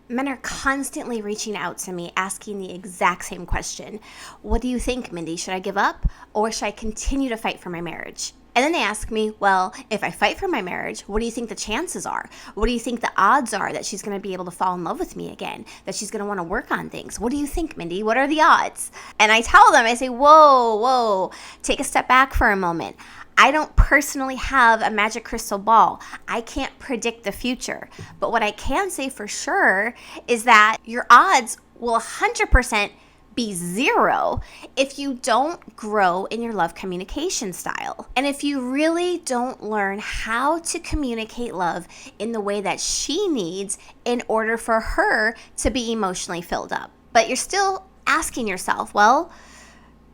Men are constantly reaching out to me asking the exact same question. What do you think, Mindy? Should I give up or should I continue to fight for my marriage? And then they ask me, well, if I fight for my marriage, what do you think the chances are? What do you think the odds are that she's going to be able to fall in love with me again? That she's going to want to work on things? What do you think, Mindy? What are the odds? And I tell them, I say, whoa, take a step back for a moment. I don't personally have a magic crystal ball. I can't predict the future. But what I can say for sure is that your odds will 100% be zero if you don't grow in your love communication style. And if you really don't learn how to communicate love in the way that she needs in order for her to be emotionally filled up. But you're still asking yourself, well,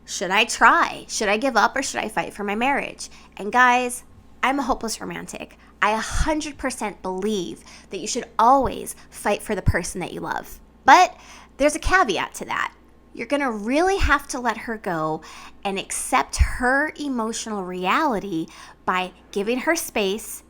should I try? Should I give up or should I fight for my marriage? And guys, I'm a hopeless romantic. I 100% believe that you should always fight for the person that you love. But there's a caveat to that. You're going to really have to let her go and accept her emotional reality by giving her space,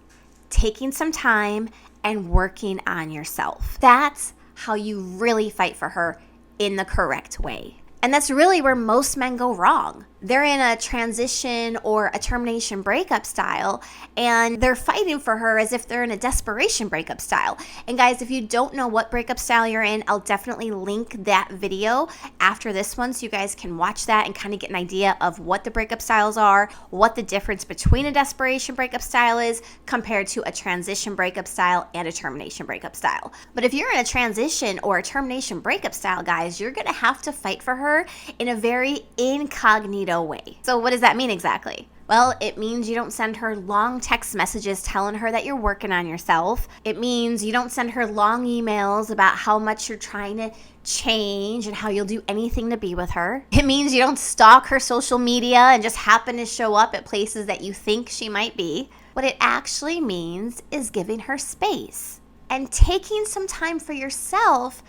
taking some time, and working on yourself. That's how you really fight for her in the correct way. And that's really where most men go wrong. They're in a transition or a termination breakup style, and they're fighting for her as if they're in a desperation breakup style. And guys, if you don't know what breakup style you're in, I'll definitely link that video after this one so you guys can watch that and kind of get an idea of what the breakup styles are, what the difference between a desperation breakup style is compared to a transition breakup style and a termination breakup style. But if you're in a transition or a termination breakup style, guys, you're going to have to fight for her in a very incognito way. So what does that mean exactly? Well, it means you don't send her long text messages telling her that you're working on yourself. It means you don't send her long emails about how much you're trying to change and how you'll do anything to be with her. It means you don't stalk her social media and just happen to show up at places that you think she might be. What it actually means is giving her space and taking some time for yourself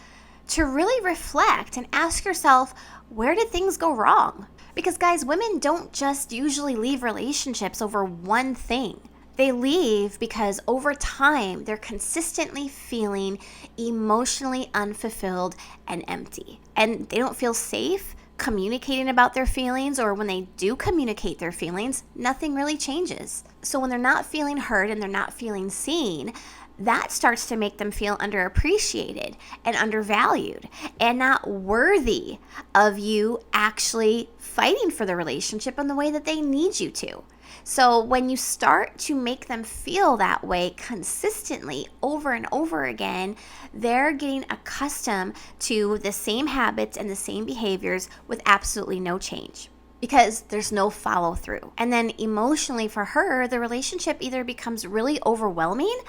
to really reflect and ask yourself, where did things go wrong? Because guys, women don't just usually leave relationships over one thing. They leave because over time, they're consistently feeling emotionally unfulfilled and empty. And they don't feel safe communicating about their feelings, or when they do communicate their feelings, nothing really changes. So when they're not feeling heard and they're not feeling seen, that starts to make them feel underappreciated and undervalued and not worthy of you actually fighting for the relationship in the way that they need you to. So when you start to make them feel that way consistently over and over again, they're getting accustomed to the same habits and the same behaviors with absolutely no change, because there's no follow through. And then emotionally for her, the relationship either becomes really overwhelming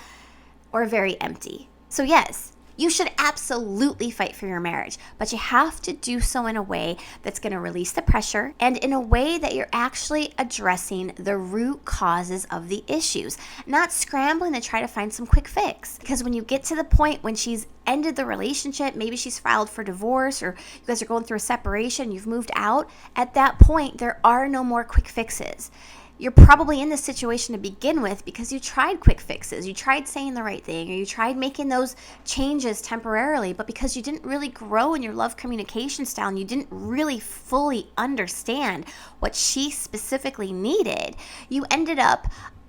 or very empty. So yes, you should absolutely fight for your marriage, but you have to do so in a way that's going to release the pressure and in a way that you're actually addressing the root causes of the issues, not scrambling to try to find some quick fix. Because when you get to the point when she's ended the relationship, maybe she's filed for divorce or you guys are going through a separation, you've moved out, at that point, there are no more quick fixes. You're probably in this situation to begin with because you tried quick fixes. You tried saying the right thing, or you tried making those changes temporarily, but because you didn't really grow in your love communication style and you didn't really fully understand what she specifically needed, you ended up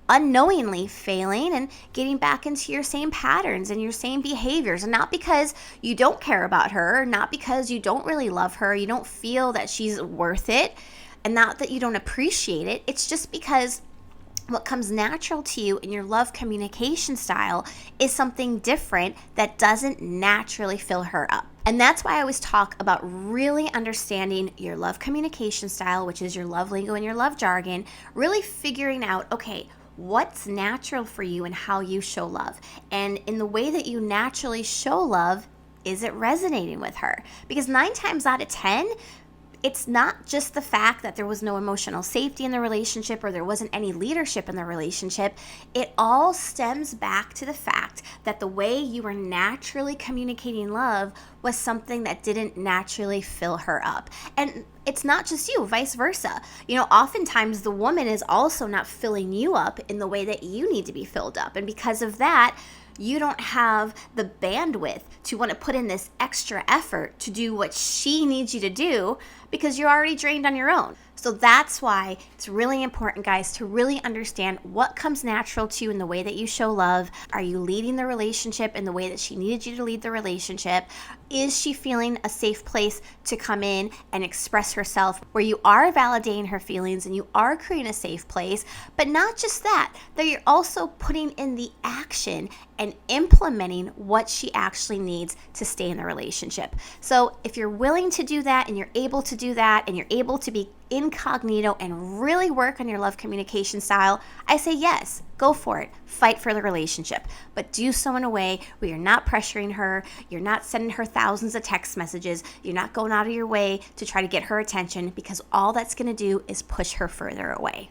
unknowingly failing and getting back into your same patterns and your same behaviors. And not because you don't care about her, not because you don't really love her, you don't feel that she's worth it, and not that you don't appreciate it. It's just because what comes natural to you in your love communication style is something different that doesn't naturally fill her up. And that's why I always talk about really understanding your love communication style, which is your love lingo and your love jargon, really figuring out, okay, what's natural for you and how you show love. And in the way that you naturally show love, is it resonating with her? Because 9 times out of 10, it's not just the fact that there was no emotional safety in the relationship or there wasn't any leadership in the relationship. It all stems back to the fact that the way you were naturally communicating love was something that didn't naturally fill her up. And it's not just you, vice versa. Oftentimes the woman is also not filling you up in the way that you need to be filled up. And because of that, you don't have the bandwidth to want to put in this extra effort to do what she needs you to do because you're already drained on your own. So that's why it's really important, guys, to really understand what comes natural to you in the way that you show love. Are you leading the relationship in the way that she needed you to lead the relationship? Is she feeling a safe place to come in and express herself where you are validating her feelings and you are creating a safe place? But not just that you're also putting in the action and implementing what she actually needs to stay in the relationship. So if you're willing to do that and you're able to do that and you're able to be incognito and really work on your love communication style, I say yes, go for it. Fight for the relationship, but do so in a way where you're not pressuring her, you're not sending her thousands of text messages, you're not going out of your way to try to get her attention, because all that's going to do is push her further away.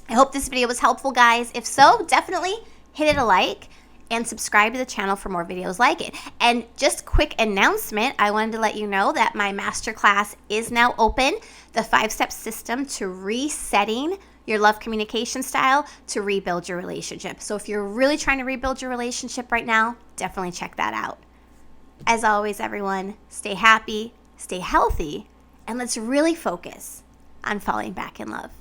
I hope this video was helpful, guys. If so, definitely hit it a like and subscribe to the channel for more videos like it. And just quick announcement, I wanted to let you know that my masterclass is now open, the 5-step system to resetting your love communication style to rebuild your relationship. So if you're really trying to rebuild your relationship right now, definitely check that out. As always, everyone, stay happy, stay healthy, and let's really focus on falling back in love.